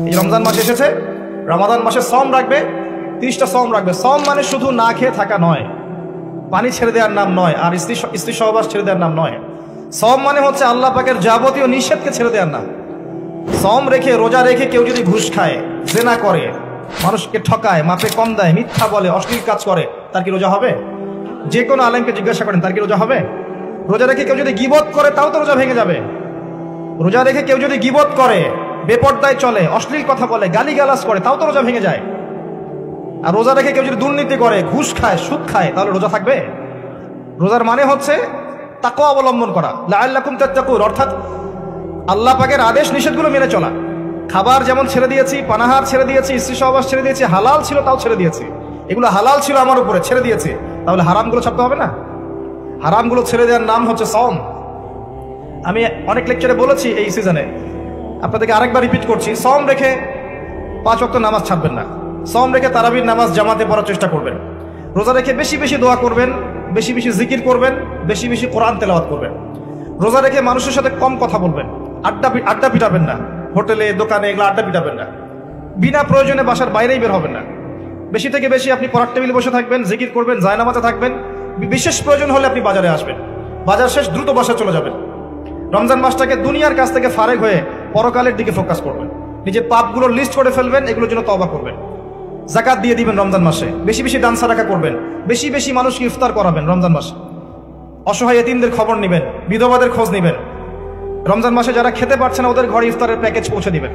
এই রমজান মাস এসেছে, রমাদান মাসে সওম রাখবে, 30টা সওম রাখবে। সওম মানে শুধু না খেয়ে থাকা নয়, পানি ছেড়ে দেওয়ার নাম নয়, আর স্ত্রী সহবাস ছেড়ে দেওয়ার নাম নয়। সওম মানে হচ্ছে আল্লাহ পাকের যাবতীয় নিষেধকে ছেড়ে দেওয়ার নাম। সওম রেখে, রোজা রেখে কেউ যদি ঘুষ খায়, জেনা করে, মানুষকে ঠকায়, মাপে কম দেয়, মিথ্যা বলে, অশ্লীল কাজ করে, তার কি রোজা হবে? যে কোনো আলেমকে জিজ্ঞাসা করেন, তার কি রোজা হবে? রোজা রেখে কেউ যদি গীবত করে, তাও তো রোজা ভেঙে যাবে। রোজা রেখে কেউ যদি গীবত করে, বেপর্দায় চলে, অশ্লীল কথা বলে, গালিগালাজ করে, তাও তো রোজা ভেঙে যায়। আর রোজা রেখে কেউ যদি দুর্নীতি করে, ঘুষ খায়, সুদ খায়, তাহলে রোজা থাকবে? রোজার মানে হচ্ছে তাকওয়া অবলম্বন করা, লাআল্লাকুম তাত্তাকুন, অর্থাৎ আল্লাহ পাকের আদেশ নিষেধগুলো মেনে চলা। খাবার যেমন ছেড়ে দিয়েছি, পানাহার ছেড়ে দিয়েছি, স্ত্রী সহবাস ছেড়ে দিয়েছি, হালাল ছিল তাও ছেড়ে দিয়েছি। এগুলো হালাল ছিল আমার উপরে, ছেড়ে দিয়েছি, তাহলে হারামগুলো ছাড়তে হবে না? হারামগুলো ছেড়ে দেওয়ার নাম হচ্ছে সওম। আমি অনেক লেকচারে বলেছি এই সিজনে, আপনাদেরকে আরেকবার রিপিট করছি, সওম রেখে 5 ওয়াক্ত নামাজ ছাড়বেন না। সওম রেখে তারাবির নামাজ জামাতে পড়ার চেষ্টা করবেন। রোজা রেখে বেশি বেশি দোয়া করবেন, বেশি বেশি জিকির করবেন, বেশি বেশি কোরআন তেলাওয়াত করবেন। রোজা রেখে মানুষের সাথে কম কথা বলবেন, আড্ডা পিটাবেন না, হোটেলে দোকানে এগুলো আড্ডা পিটাবেন না। বিনা প্রয়োজনে বাসার বাইরেই বের হবেন না। বেশি থেকে বেশি আপনি পড়ার টেবিলে বসে থাকবেন, জিকির করবেন, জায়নামাজে থাকবেন। বিশেষ প্রয়োজন হলে আপনি বাজারে আসবেন, বাজার শেষ দ্রুত বাসায় চলে যাবেন। রমজান মাসটাকে দুনিয়ার কাছ থেকে ফারেক হয়ে পরকালের দিকে ফোকাস করবেন। নিজের পাপগুলোর লিস্ট করে ফেলবেন, এগুলোর জন্য তওবা করবেন। যাকাত দিয়ে দিবেন রমজান মাসে, বেশি বেশি দান সাদাকা করবেন, বেশি বেশি মানুষকে ইফতার করাবেন রমজান মাসে। অসহায় এতিমদের খবর নেবেন, বিধবাদের খোঁজ নেবেন। রমজান মাসে যারা খেতে পারছে না, ওদের ঘরে ইফতারের প্যাকেজ পৌঁছে দিবেন।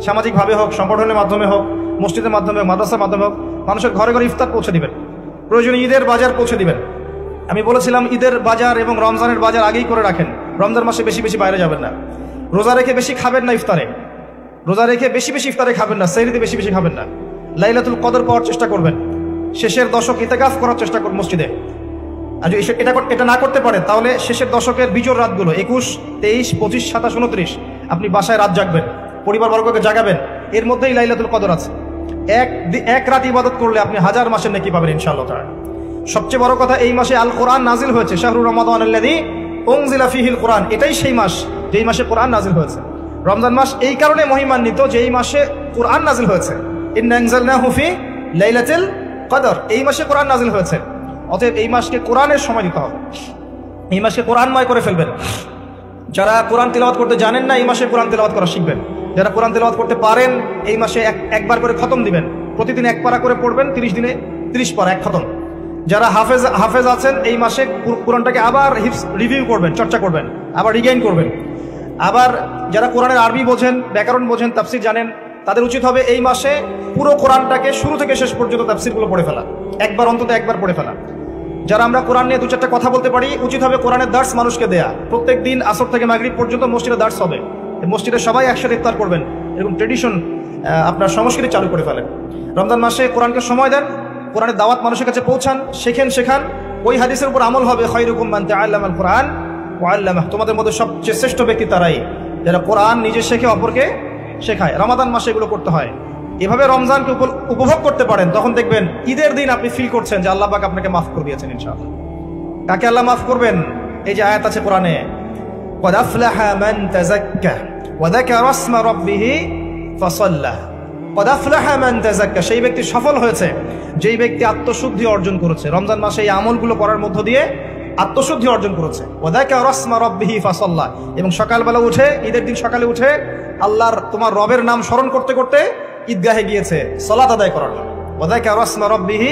সামাজিকভাবে হোক, সংগঠনের মাধ্যমে হোক, মসজিদের মাধ্যমে হোক, মাদ্রাসার মাধ্যমে হোক, মানুষের ঘরে ঘরে ইফতার পৌঁছে দিবেন। প্রয়োজনে ঈদের বাজার পৌঁছে দিবেন। আমি বলেছিলাম ঈদের বাজার এবং রমজানের বাজার আগেই করে রাখেন। রমজান মাসে বেশি বেশি বাইরে যাবেন না। রোজা রেখে বেশি খাবেন না ইফতারে, রোজা রেখে বেশি বেশি ইফতারে খাবেন না, সেহরিতে বেশি বেশি খাবেন না। লাইলাতুল কদর পাওয়ার চেষ্টা করবেন। শেষের দশক ইতিকাফ করার চেষ্টা করুন মসজিদে। আর যদি এটা না করতে পারেন, তাহলে শেষের দশকের বিজোড় রাতগুলো 21, 23, 25, 27, 29 আপনি বাসায় রাত জাগবেন, পরিবারবর্গকে জাগাবেন। এর মধ্যেই লাইলাতুল কদর আছে। এক রাত ইবাদত করলে আপনি 1000 মাসের নেকি পাবেন ইনশাআল্লাহ তাআলা। সবচেয়ে বড় কথা, এই মাসে আল কোরআন নাজিল হয়েছে। শাহরু রমাদানাল্লাযী উনজিলা ফীহিল কোরআন, এটাই সেই মাস যেই মাসে কোরআন নাজিল হয়েছে। রমজান মাস এই কারণে মহিমান্বিত যে এই মাসে কোরআন নাজিল হয়েছে। ইন্না আনজালনাহু ফি লাইলাতুল কদর, এই মাসে কোরআন নাজিল হয়েছে। অতএব এই মাসকে কোরআনের সময় দিতে হবে, এই মাসকে কোরআনময় করে ফেলবেন। যারা কোরআন তেলাওয়াত করতে জানেন না, এই মাসে কোরআন তেলাওয়াত করা শিখবেন। যারা কোরআন তেলাওয়াত করতে পারেন, এই মাসে একবার করে খতম দিবেন। প্রতিদিন 1 পারা করে পড়বেন, 30 দিনে 30 পারা, 1 খতম। যারা হাফেজ আছেন, এই মাসে কোরআনটাকে আবার রিভিউ করবেন, চর্চা করবেন, আবার রিগেইন করবেন। আবার যারা কোরআনের আরবি বোঝেন, ব্যাকরণ বোঝেন, তাফসির জানেন, তাদের উচিত হবে এই মাসে পুরো কোরআনটাকে শুরু থেকে শেষ পর্যন্ত তাফসিরগুলো পড়ে ফেলা, অন্তত একবার পড়ে ফেলা। যারা আমরা কোরআন নিয়ে 2-4টা কথা বলতে পারি, উচিত হবে কোরআনের দার্স মানুষকে দেয়া। প্রত্যেক দিন আসর থেকে মাগরিব পর্যন্ত মসজিদে দার্স হবে। মসজিদে সবাই একসাথে ইফতার করবেন, এরকম ট্রেডিশন আপনার সংস্কৃতি চালু করে ফেলেন। রমজান মাসে কোরআনকে সময় দেন, কোরআনের দাওয়াত মানুষের কাছে পৌঁছান, শেখান। ওই হাদিসের উপর আমল হবে, খায়রুকুম মান তাআল্লামাল কোরআন ওয়া আল্লামাহু, তোমাদের মধ্যে সবচেয়ে শ্রেষ্ঠ ব্যক্তি তারাই যারা কোরআন নিজে শেখে অপরকে শেখায়। রমাদান মাসে এগুলো করতে হয়। এভাবে রমজানকে উপভোগ করতে পারেন, তখন দেখবেন ঈদের দিন আপনি ফিল করছেন যে আল্লাহ পাক আপনাকে মাফ করে দিয়েছেন ইনশাআল্লাহ। কাকে আল্লাহ মাফ করবেন? এই যে আয়াত আছে কোরআনে, ক্বাদ আফলাহা মান তাযাক্কা ওয়া যাকারা ইসমা রাব্বিহি ফাসাল্লা। ক্বাদ আফলাহা মান তাযাক্কা, সেই ব্যক্তি সফল হয়েছে যেই ব্যক্তি আত্মশুদ্ধি অর্জন করেছে। রমজান মাসে এই আমলগুলো করার মধ্য দিয়ে আত্মশুদ্ধি অর্জন করেছে। ওয়া যাকারা ইসমা রাব্বিহি ফাসাল্লা, এবং সকালবেলা উঠে, ঈদের দিন সকালে উঠে আল্লাহর, তোমার রবের নাম স্মরণ করতে করতে ঈদগাহে গিয়েছে সালাত আদায় করার জন্য। ওয়া যাকারা ইসমা রাব্বিহি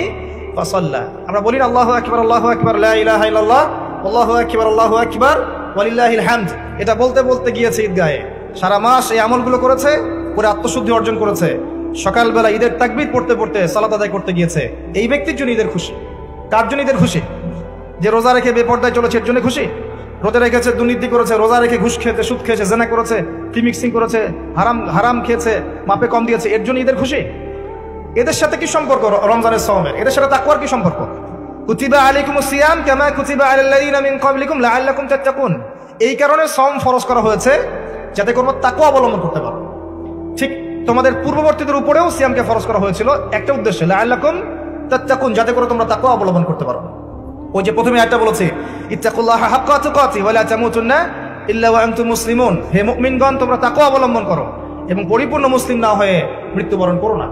ফাসাল্লা। আমরা বলি না আল্লাহু আকবার, আল্লাহু আকবার, লা ইলাহা ইল্লাল্লাহ, আল্লাহু আকবার, আল্লাহু আকবার, ওয়ালিল্লাহিল হামদ। এটা বলতে বলতে গিয়েছে ঈদগাহে, সারা মাস এই আমলগুলো করেছে, পরে আত্মশুদ্ধি অর্জন করেছে। সকালবেলা ঈদের তাকবীর পড়তে পড়তে সালাত আদায় করতে গিয়েছে। এই ব্যক্তির জন্য ঈদের খুশি। কার জন্য ঈদের খুশি? যে রোজা রেখে বেপরদায় চলেছে, এর জন্য খুশি। রোজা রেখেছে, দুর্নীতি করেছে, রোজা রেখে ঘুষ খেয়েছে, সুদ খেয়েছে, জেনা করেছে, ফ্রি মিক্সিং করেছে, হারাম খেয়েছে, মাপে কম দিয়েছে, এর জন্য ঈদের খুশি। এদের সাথে কি সম্পর্ক রমজানের সওমের? এদের সাথে তাকওয়ার কি সম্পর্ক? কুতিবা আলাইকুমুস সিয়াম কামা কুতিবা আলাল্লাযিনা মিন ক্বাবলিকুম লাআল্লাকুম তাত্তাকুন। এই কারণে সওম ফরজ করা হয়েছে, যাতে তোমরা তাকওয়া অবলম্বন করতে পারো। ঠিক তোমাদের পূর্ববর্তীদের উপরেও সিয়ামকে ফরজ করা হয়েছিল একটা উদ্দেশ্যে, লাআল্লাকুম তাত্তাকুন, যাতে করে তোমরা তাকওয়া অবলম্বন করতে পারো। ওই যে প্রথমে আয়াতটা বলেছি, ইত্তাকুল্লাহা হাক্কা তুকাতি ওয়া লা তামুতুন্না ইল্লা ওয়া আনতুম মুসলিমুন, হে মুমিনগণ তোমরা তাকওয়া অবলম্বন করো এবং পরিপূর্ণ মুসলিম না হয়ে মৃত্যুবরণ করো না।